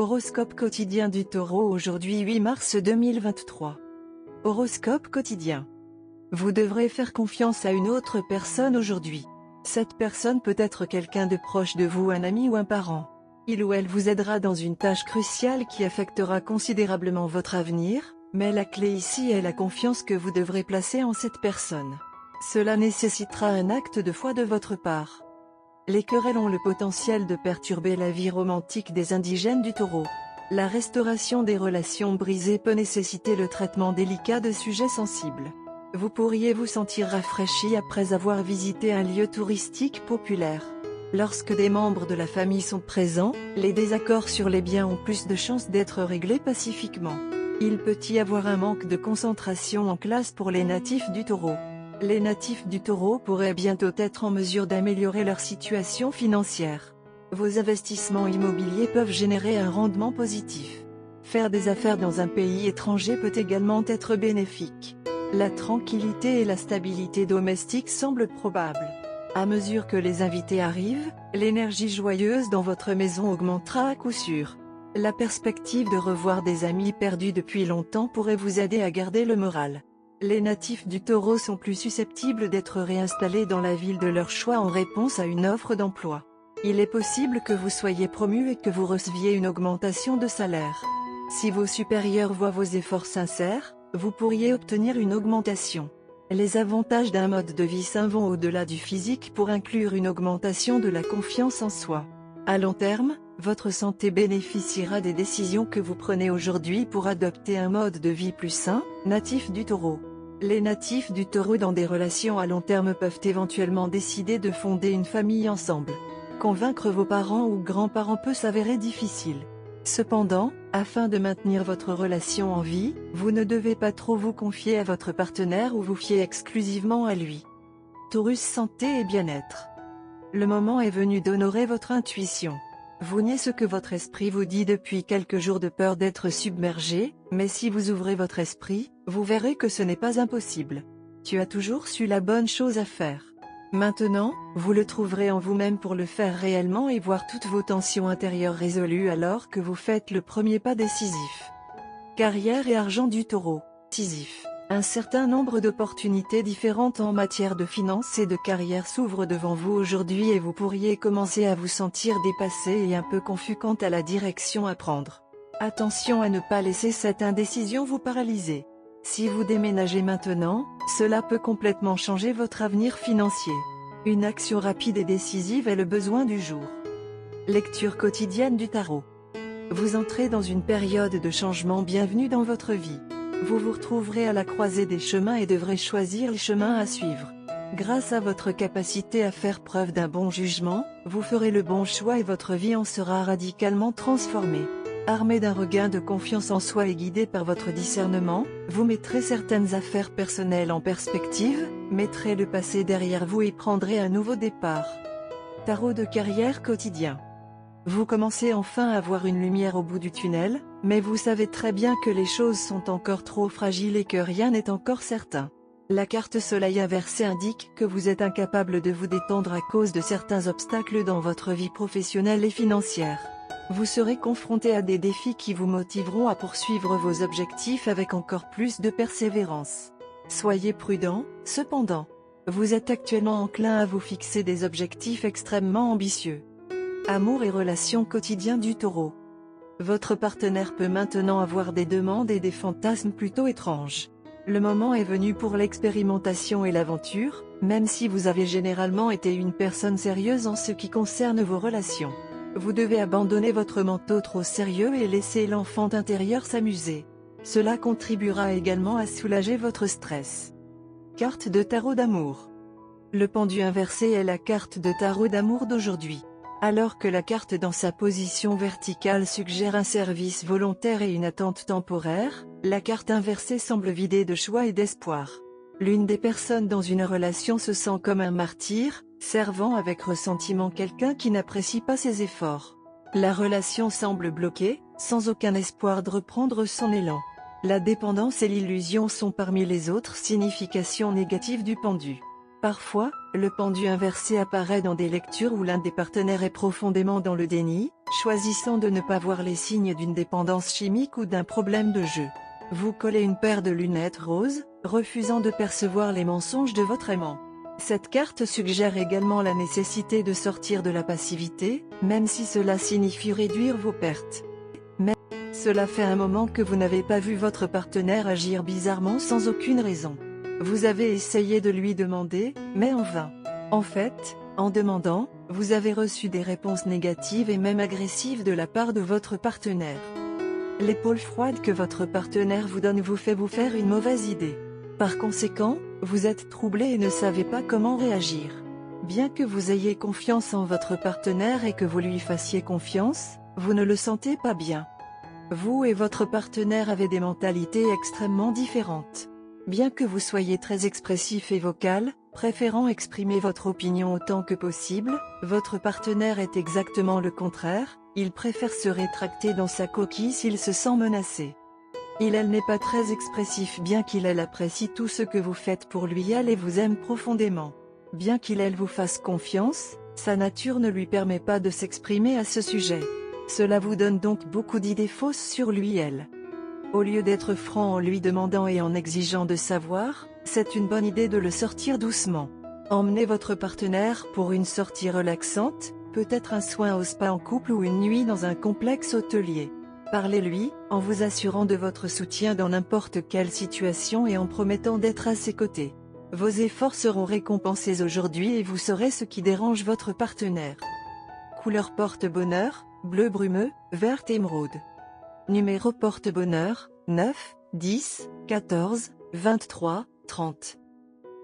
Horoscope quotidien du Taureau aujourd'hui 8 mars 2023. Horoscope quotidien. Vous devrez faire confiance à une autre personne aujourd'hui. Cette personne peut être quelqu'un de proche de vous, un ami ou un parent. Il ou elle vous aidera dans une tâche cruciale qui affectera considérablement votre avenir, mais la clé ici est la confiance que vous devrez placer en cette personne. Cela nécessitera un acte de foi de votre part. Les querelles ont le potentiel de perturber la vie romantique des indigènes du Taureau. La restauration des relations brisées peut nécessiter le traitement délicat de sujets sensibles. Vous pourriez vous sentir rafraîchi après avoir visité un lieu touristique populaire. Lorsque des membres de la famille sont présents, les désaccords sur les biens ont plus de chances d'être réglés pacifiquement. Il peut y avoir un manque de concentration en classe pour les natifs du Taureau. Les natifs du Taureau pourraient bientôt être en mesure d'améliorer leur situation financière. Vos investissements immobiliers peuvent générer un rendement positif. Faire des affaires dans un pays étranger peut également être bénéfique. La tranquillité et la stabilité domestique semblent probables. À mesure que les invités arrivent, l'énergie joyeuse dans votre maison augmentera à coup sûr. La perspective de revoir des amis perdus depuis longtemps pourrait vous aider à garder le moral. Les natifs du Taureau sont plus susceptibles d'être réinstallés dans la ville de leur choix en réponse à une offre d'emploi. Il est possible que vous soyez promu et que vous receviez une augmentation de salaire. Si vos supérieurs voient vos efforts sincères, vous pourriez obtenir une augmentation. Les avantages d'un mode de vie sain vont au-delà du physique pour inclure une augmentation de la confiance en soi. À long terme, votre santé bénéficiera des décisions que vous prenez aujourd'hui pour adopter un mode de vie plus sain, natif du Taureau. Les natifs du Taureau dans des relations à long terme peuvent éventuellement décider de fonder une famille ensemble. Convaincre vos parents ou grands-parents peut s'avérer difficile. Cependant, afin de maintenir votre relation en vie, vous ne devez pas trop vous confier à votre partenaire ou vous fier exclusivement à lui. Taurus, santé et bien-être. Le moment est venu d'honorer votre intuition. Vous niez ce que votre esprit vous dit depuis quelques jours de peur d'être submergé, mais si vous ouvrez votre esprit, vous verrez que ce n'est pas impossible. Tu as toujours su la bonne chose à faire. Maintenant, vous le trouverez en vous-même pour le faire réellement et voir toutes vos tensions intérieures résolues alors que vous faites le premier pas décisif. Carrière et argent du Taureau. Décisif. Un certain nombre d'opportunités différentes en matière de finances et de carrière s'ouvrent devant vous aujourd'hui et vous pourriez commencer à vous sentir dépassé et un peu confus quant à la direction à prendre. Attention à ne pas laisser cette indécision vous paralyser. Si vous déménagez maintenant, cela peut complètement changer votre avenir financier. Une action rapide et décisive est le besoin du jour. Lecture quotidienne du tarot. Vous entrez dans une période de changement bienvenue dans votre vie. Vous vous retrouverez à la croisée des chemins et devrez choisir le chemin à suivre. Grâce à votre capacité à faire preuve d'un bon jugement, vous ferez le bon choix et votre vie en sera radicalement transformée. Armé d'un regain de confiance en soi et guidé par votre discernement, vous mettrez certaines affaires personnelles en perspective, mettrez le passé derrière vous et prendrez un nouveau départ. Tarot de carrière quotidien. Vous commencez enfin à voir une lumière au bout du tunnel, mais vous savez très bien que les choses sont encore trop fragiles et que rien n'est encore certain. La carte Soleil inversée indique que vous êtes incapable de vous détendre à cause de certains obstacles dans votre vie professionnelle et financière. Vous serez confronté à des défis qui vous motiveront à poursuivre vos objectifs avec encore plus de persévérance. Soyez prudent, cependant. Vous êtes actuellement enclin à vous fixer des objectifs extrêmement ambitieux. Amour et relations quotidiens du Taureau. Votre partenaire peut maintenant avoir des demandes et des fantasmes plutôt étranges. Le moment est venu pour l'expérimentation et l'aventure, même si vous avez généralement été une personne sérieuse en ce qui concerne vos relations. Vous devez abandonner votre manteau trop sérieux et laisser l'enfant intérieur s'amuser. Cela contribuera également à soulager votre stress. Carte de tarot d'amour. Le pendu inversé est la carte de tarot d'amour d'aujourd'hui. Alors que la carte dans sa position verticale suggère un service volontaire et une attente temporaire, la carte inversée semble vidée de joie et d'espoir. L'une des personnes dans une relation se sent comme un martyr, servant avec ressentiment quelqu'un qui n'apprécie pas ses efforts. La relation semble bloquée, sans aucun espoir de reprendre son élan. La dépendance et l'illusion sont parmi les autres significations négatives du pendu. Parfois, le pendu inversé apparaît dans des lectures où l'un des partenaires est profondément dans le déni, choisissant de ne pas voir les signes d'une dépendance chimique ou d'un problème de jeu. Vous collez une paire de lunettes roses, refusant de percevoir les mensonges de votre aimant. Cette carte suggère également la nécessité de sortir de la passivité, même si cela signifie réduire vos pertes. Mais cela fait un moment que vous n'avez pas vu votre partenaire agir bizarrement sans aucune raison. Vous avez essayé de lui demander, mais en vain. En fait, en demandant, vous avez reçu des réponses négatives et même agressives de la part de votre partenaire. L'épaule froide que votre partenaire vous donne vous fait vous faire une mauvaise idée. Par conséquent, vous êtes troublé et ne savez pas comment réagir. Bien que vous ayez confiance en votre partenaire et que vous lui fassiez confiance, vous ne le sentez pas bien. Vous et votre partenaire avez des mentalités extrêmement différentes. Bien que vous soyez très expressif et vocal, préférant exprimer votre opinion autant que possible, votre partenaire est exactement le contraire, il préfère se rétracter dans sa coquille s'il se sent menacé. Elle n'est pas très expressif bien qu'il apprécie tout ce que vous faites pour lui et vous aime profondément. Bien qu'il vous fasse confiance, sa nature ne lui permet pas de s'exprimer à ce sujet. Cela vous donne donc beaucoup d'idées fausses sur lui. Au lieu d'être franc en lui demandant et en exigeant de savoir, c'est une bonne idée de le sortir doucement. Emmenez votre partenaire pour une sortie relaxante, peut-être un soin au spa en couple ou une nuit dans un complexe hôtelier. Parlez-lui, en vous assurant de votre soutien dans n'importe quelle situation et en promettant d'être à ses côtés. Vos efforts seront récompensés aujourd'hui et vous saurez ce qui dérange votre partenaire. Couleur porte-bonheur, bleu brumeux, vert émeraude. Numéro porte-bonheur, 9, 10, 14, 23, 30.